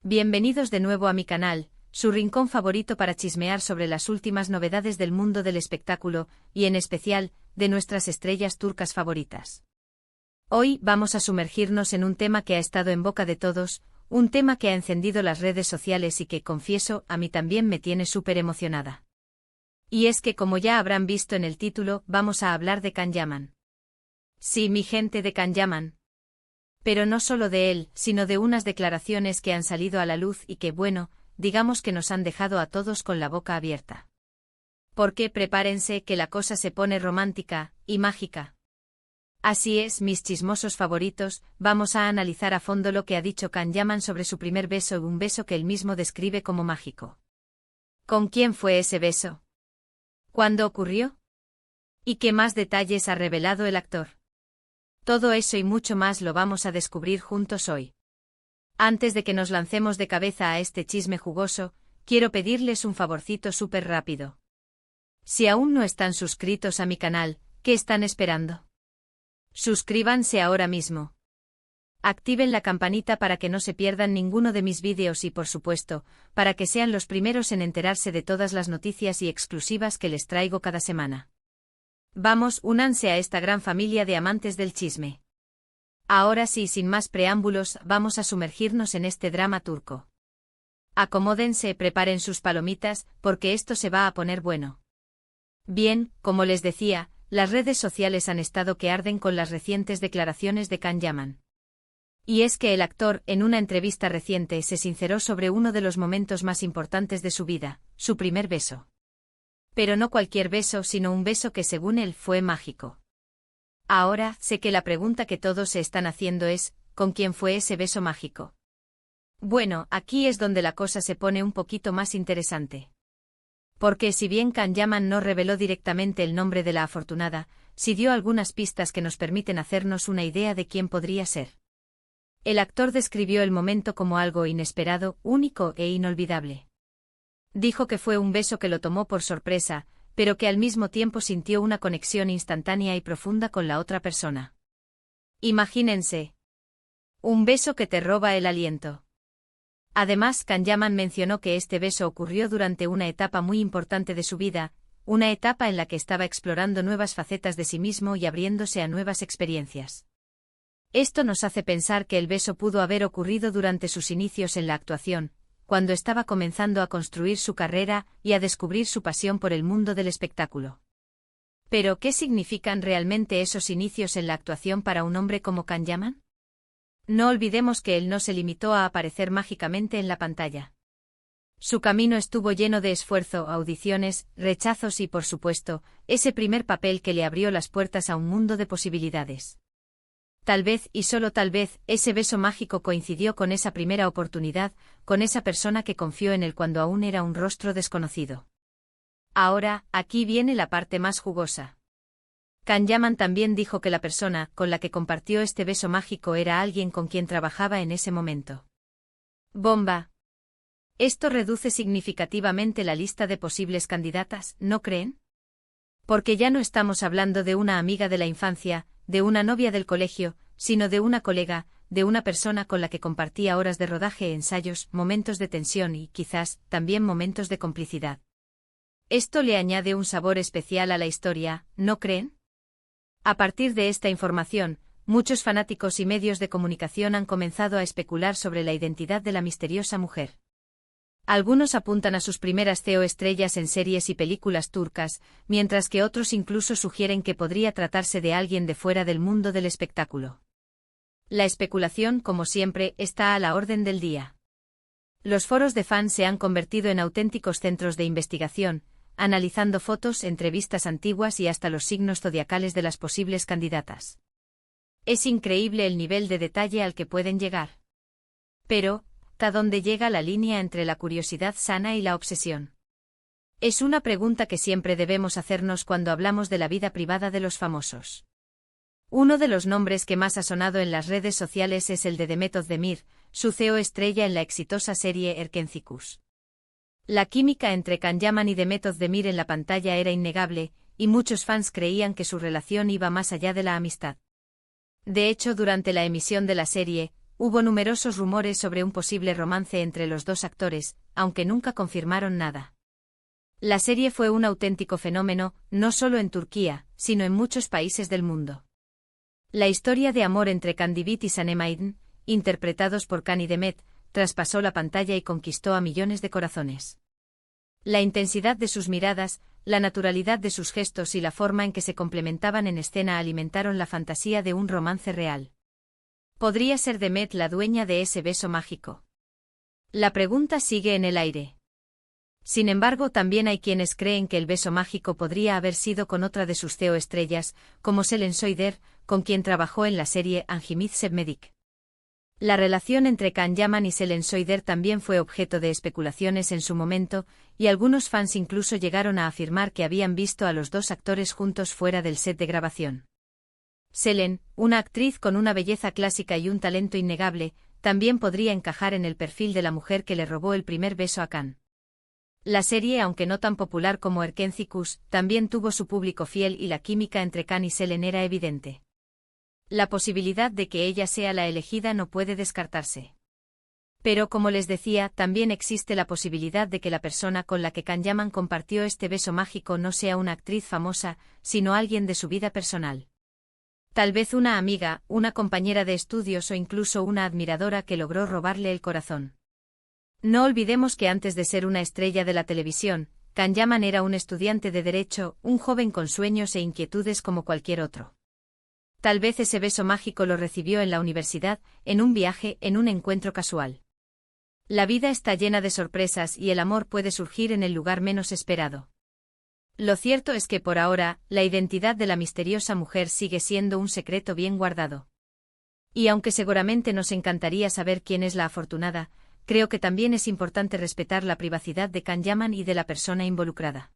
Bienvenidos de nuevo a mi canal, su rincón favorito para chismear sobre las últimas novedades del mundo del espectáculo, y en especial, de nuestras estrellas turcas favoritas. Hoy vamos a sumergirnos en un tema que ha estado en boca de todos, un tema que ha encendido las redes sociales y que, confieso, a mí también me tiene súper emocionada. Y es que, como ya habrán visto en el título, vamos a hablar de Can Yaman. Sí, mi gente de Can Yaman. Pero no solo de él, sino de unas declaraciones que han salido a la luz y que, bueno, digamos que nos han dejado a todos con la boca abierta. Porque prepárense que la cosa se pone romántica y mágica. Así es, mis chismosos favoritos, vamos a analizar a fondo lo que ha dicho Can Yaman sobre su primer beso, un beso que él mismo describe como mágico. ¿Con quién fue ese beso? ¿Cuándo ocurrió? ¿Y qué más detalles ha revelado el actor? Todo eso y mucho más lo vamos a descubrir juntos hoy. Antes de que nos lancemos de cabeza a este chisme jugoso, quiero pedirles un favorcito súper rápido. Si aún no están suscritos a mi canal, ¿qué están esperando? Suscríbanse ahora mismo. Activen la campanita para que no se pierdan ninguno de mis vídeos y, por supuesto, para que sean los primeros en enterarse de todas las noticias y exclusivas que les traigo cada semana. Vamos, únanse a esta gran familia de amantes del chisme. Ahora sí, sin más preámbulos, vamos a sumergirnos en este drama turco. Acomódense, preparen sus palomitas, porque esto se va a poner bueno. Bien, como les decía, las redes sociales han estado que arden con las recientes declaraciones de Can Yaman. Y es que el actor, en una entrevista reciente, se sinceró sobre uno de los momentos más importantes de su vida, su primer beso. Pero no cualquier beso, sino un beso que según él fue mágico. Ahora, sé que la pregunta que todos se están haciendo es, ¿con quién fue ese beso mágico? Bueno, aquí es donde la cosa se pone un poquito más interesante. Porque si bien Can Yaman no reveló directamente el nombre de la afortunada, sí dio algunas pistas que nos permiten hacernos una idea de quién podría ser. El actor describió el momento como algo inesperado, único e inolvidable. Dijo que fue un beso que lo tomó por sorpresa, pero que al mismo tiempo sintió una conexión instantánea y profunda con la otra persona. Imagínense. Un beso que te roba el aliento. Además, Can Yaman mencionó que este beso ocurrió durante una etapa muy importante de su vida, una etapa en la que estaba explorando nuevas facetas de sí mismo y abriéndose a nuevas experiencias. Esto nos hace pensar que el beso pudo haber ocurrido durante sus inicios en la actuación, cuando estaba comenzando a construir su carrera y a descubrir su pasión por el mundo del espectáculo. Pero, ¿qué significan realmente esos inicios en la actuación para un hombre como Can Yaman? No olvidemos que él no se limitó a aparecer mágicamente en la pantalla. Su camino estuvo lleno de esfuerzo, audiciones, rechazos y, por supuesto, ese primer papel que le abrió las puertas a un mundo de posibilidades. Tal vez, y solo tal vez, ese beso mágico coincidió con esa primera oportunidad, con esa persona que confió en él cuando aún era un rostro desconocido. Ahora, aquí viene la parte más jugosa. Can Yaman también dijo que la persona con la que compartió este beso mágico era alguien con quien trabajaba en ese momento. ¡Bomba! Esto reduce significativamente la lista de posibles candidatas, ¿no creen? Porque ya no estamos hablando de una amiga de la infancia, de una novia del colegio, sino de una colega, de una persona con la que compartía horas de rodaje, ensayos, momentos de tensión y, quizás, también momentos de complicidad. Esto le añade un sabor especial a la historia, ¿no creen? A partir de esta información, muchos fanáticos y medios de comunicación han comenzado a especular sobre la identidad de la misteriosa mujer. Algunos apuntan a sus primeras estrellas en series y películas turcas, mientras que otros incluso sugieren que podría tratarse de alguien de fuera del mundo del espectáculo. La especulación, como siempre, está a la orden del día. Los foros de fans se han convertido en auténticos centros de investigación, analizando fotos, entrevistas antiguas y hasta los signos zodiacales de las posibles candidatas. Es increíble el nivel de detalle al que pueden llegar. Pero, ¿hasta dónde llega la línea entre la curiosidad sana y la obsesión? Es una pregunta que siempre debemos hacernos cuando hablamos de la vida privada de los famosos. Uno de los nombres que más ha sonado en las redes sociales es el de Demet Özdemir, su estrella en la exitosa serie Erkencikus. La química entre Can Yaman y Demet Özdemir en la pantalla era innegable, y muchos fans creían que su relación iba más allá de la amistad. De hecho, durante la emisión de la serie, hubo numerosos rumores sobre un posible romance entre los dos actores, aunque nunca confirmaron nada. La serie fue un auténtico fenómeno, no solo en Turquía, sino en muchos países del mundo. La historia de amor entre Candivit y Sanem Aydin, interpretados por Can y Demet, traspasó la pantalla y conquistó a millones de corazones. La intensidad de sus miradas, la naturalidad de sus gestos y la forma en que se complementaban en escena alimentaron la fantasía de un romance real. ¿Podría ser Demet la dueña de ese beso mágico? La pregunta sigue en el aire. Sin embargo, también hay quienes creen que el beso mágico podría haber sido con otra de sus CEO estrellas, como Selen Soyder, con quien trabajó en la serie Anjimit Sevmedik. La relación entre Can Yaman y Selen Soyder también fue objeto de especulaciones en su momento, y algunos fans incluso llegaron a afirmar que habían visto a los dos actores juntos fuera del set de grabación. Selen, una actriz con una belleza clásica y un talento innegable, también podría encajar en el perfil de la mujer que le robó el primer beso a Can. La serie, aunque no tan popular como Erkencicus, también tuvo su público fiel y la química entre Can y Selen era evidente. La posibilidad de que ella sea la elegida no puede descartarse. Pero como les decía, también existe la posibilidad de que la persona con la que Can Yaman compartió este beso mágico no sea una actriz famosa, sino alguien de su vida personal. Tal vez una amiga, una compañera de estudios o incluso una admiradora que logró robarle el corazón. No olvidemos que antes de ser una estrella de la televisión, Can Yaman era un estudiante de Derecho, un joven con sueños e inquietudes como cualquier otro. Tal vez ese beso mágico lo recibió en la universidad, en un viaje, en un encuentro casual. La vida está llena de sorpresas y el amor puede surgir en el lugar menos esperado. Lo cierto es que por ahora, la identidad de la misteriosa mujer sigue siendo un secreto bien guardado. Y aunque seguramente nos encantaría saber quién es la afortunada, creo que también es importante respetar la privacidad de Can Yaman y de la persona involucrada.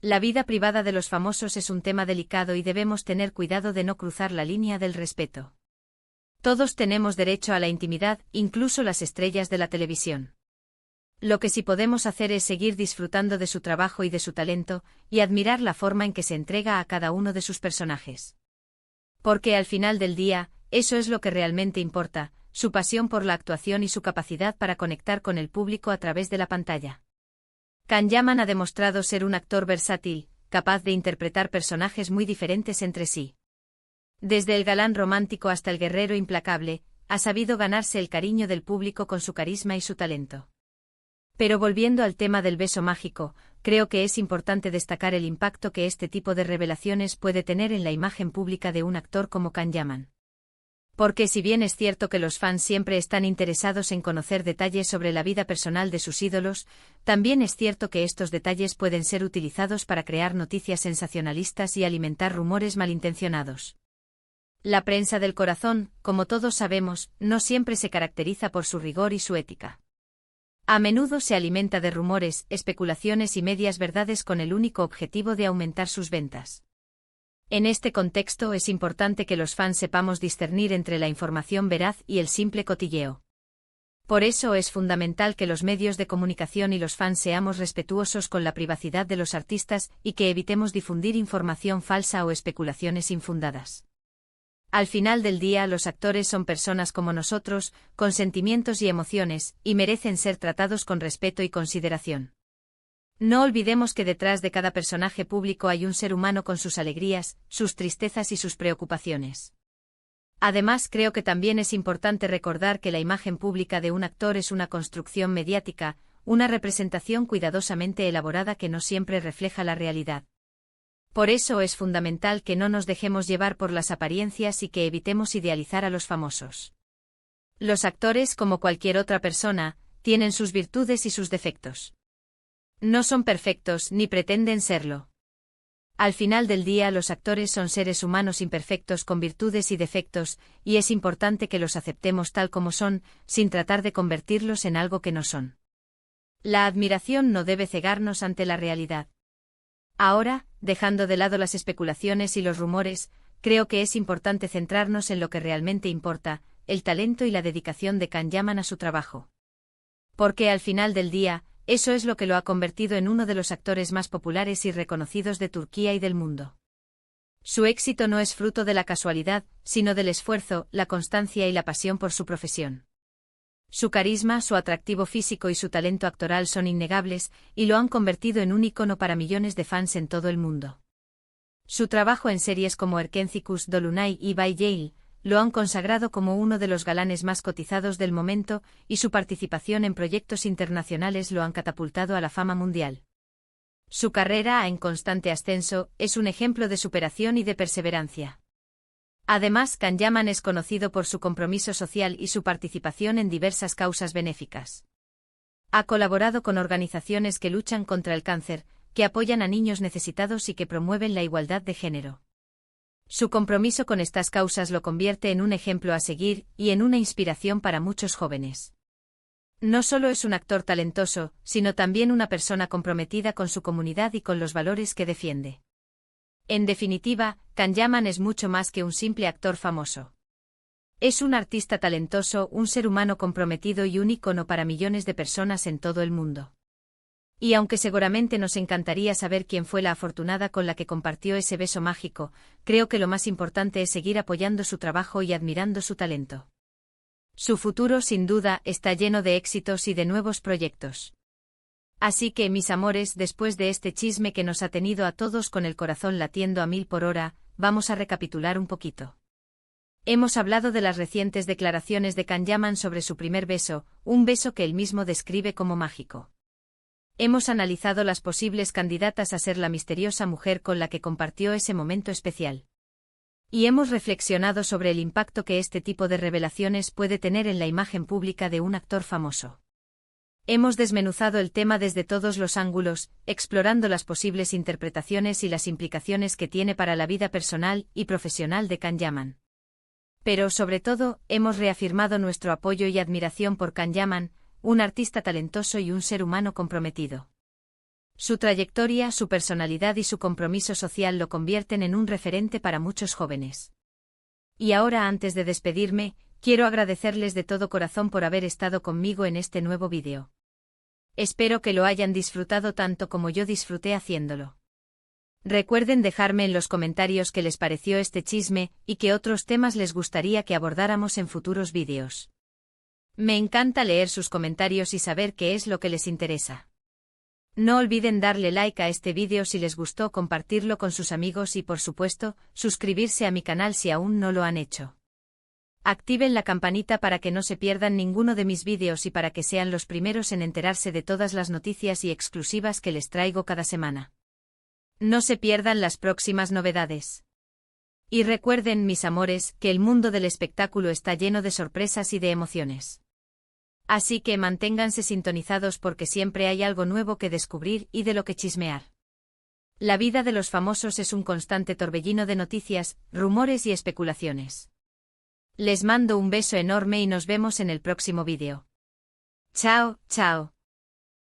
La vida privada de los famosos es un tema delicado y debemos tener cuidado de no cruzar la línea del respeto. Todos tenemos derecho a la intimidad, incluso las estrellas de la televisión. Lo que sí podemos hacer es seguir disfrutando de su trabajo y de su talento, y admirar la forma en que se entrega a cada uno de sus personajes. Porque al final del día, eso es lo que realmente importa, su pasión por la actuación y su capacidad para conectar con el público a través de la pantalla. Can Yaman ha demostrado ser un actor versátil, capaz de interpretar personajes muy diferentes entre sí. Desde el galán romántico hasta el guerrero implacable, ha sabido ganarse el cariño del público con su carisma y su talento. Pero volviendo al tema del beso mágico, creo que es importante destacar el impacto que este tipo de revelaciones puede tener en la imagen pública de un actor como Can Yaman. Porque si bien es cierto que los fans siempre están interesados en conocer detalles sobre la vida personal de sus ídolos, también es cierto que estos detalles pueden ser utilizados para crear noticias sensacionalistas y alimentar rumores malintencionados. La prensa del corazón, como todos sabemos, no siempre se caracteriza por su rigor y su ética. A menudo se alimenta de rumores, especulaciones y medias verdades con el único objetivo de aumentar sus ventas. En este contexto es importante que los fans sepamos discernir entre la información veraz y el simple cotilleo. Por eso es fundamental que los medios de comunicación y los fans seamos respetuosos con la privacidad de los artistas y que evitemos difundir información falsa o especulaciones infundadas. Al final del día, los actores son personas como nosotros, con sentimientos y emociones, y merecen ser tratados con respeto y consideración. No olvidemos que detrás de cada personaje público hay un ser humano con sus alegrías, sus tristezas y sus preocupaciones. Además, creo que también es importante recordar que la imagen pública de un actor es una construcción mediática, una representación cuidadosamente elaborada que no siempre refleja la realidad. Por eso es fundamental que no nos dejemos llevar por las apariencias y que evitemos idealizar a los famosos. Los actores, como cualquier otra persona, tienen sus virtudes y sus defectos. No son perfectos ni pretenden serlo. Al final del día, los actores son seres humanos imperfectos con virtudes y defectos, y es importante que los aceptemos tal como son, sin tratar de convertirlos en algo que no son. La admiración no debe cegarnos ante la realidad. Ahora, dejando de lado las especulaciones y los rumores, creo que es importante centrarnos en lo que realmente importa, el talento y la dedicación de Can Yaman a su trabajo. Porque al final del día, eso es lo que lo ha convertido en uno de los actores más populares y reconocidos de Turquía y del mundo. Su éxito no es fruto de la casualidad, sino del esfuerzo, la constancia y la pasión por su profesión. Su carisma, su atractivo físico y su talento actoral son innegables, y lo han convertido en un ícono para millones de fans en todo el mundo. Su trabajo en series como Erkencicus Dolunay y By Yale lo han consagrado como uno de los galanes más cotizados del momento, y su participación en proyectos internacionales lo han catapultado a la fama mundial. Su carrera, en constante ascenso, es un ejemplo de superación y de perseverancia. Además, Can Yaman es conocido por su compromiso social y su participación en diversas causas benéficas. Ha colaborado con organizaciones que luchan contra el cáncer, que apoyan a niños necesitados y que promueven la igualdad de género. Su compromiso con estas causas lo convierte en un ejemplo a seguir y en una inspiración para muchos jóvenes. No solo es un actor talentoso, sino también una persona comprometida con su comunidad y con los valores que defiende. En definitiva, Can Yaman es mucho más que un simple actor famoso. Es un artista talentoso, un ser humano comprometido y un ícono para millones de personas en todo el mundo. Y aunque seguramente nos encantaría saber quién fue la afortunada con la que compartió ese beso mágico, creo que lo más importante es seguir apoyando su trabajo y admirando su talento. Su futuro, sin duda, está lleno de éxitos y de nuevos proyectos. Así que, mis amores, después de este chisme que nos ha tenido a todos con el corazón latiendo a 1000 por hora, vamos a recapitular un poquito. Hemos hablado de las recientes declaraciones de Can Yaman sobre su primer beso, un beso que él mismo describe como mágico. Hemos analizado las posibles candidatas a ser la misteriosa mujer con la que compartió ese momento especial. Y hemos reflexionado sobre el impacto que este tipo de revelaciones puede tener en la imagen pública de un actor famoso. Hemos desmenuzado el tema desde todos los ángulos, explorando las posibles interpretaciones y las implicaciones que tiene para la vida personal y profesional de Can Yaman. Pero sobre todo, hemos reafirmado nuestro apoyo y admiración por Can Yaman, un artista talentoso y un ser humano comprometido. Su trayectoria, su personalidad y su compromiso social lo convierten en un referente para muchos jóvenes. Y ahora, antes de despedirme, quiero agradecerles de todo corazón por haber estado conmigo en este nuevo vídeo. Espero que lo hayan disfrutado tanto como yo disfruté haciéndolo. Recuerden dejarme en los comentarios qué les pareció este chisme y qué otros temas les gustaría que abordáramos en futuros vídeos. Me encanta leer sus comentarios y saber qué es lo que les interesa. No olviden darle like a este vídeo si les gustó, compartirlo con sus amigos y, por supuesto, suscribirse a mi canal si aún no lo han hecho. Activen la campanita para que no se pierdan ninguno de mis vídeos y para que sean los primeros en enterarse de todas las noticias y exclusivas que les traigo cada semana. No se pierdan las próximas novedades. Y recuerden, mis amores, que el mundo del espectáculo está lleno de sorpresas y de emociones. Así que manténganse sintonizados porque siempre hay algo nuevo que descubrir y de lo que chismear. La vida de los famosos es un constante torbellino de noticias, rumores y especulaciones. Les mando un beso enorme y nos vemos en el próximo vídeo. Chao, chao.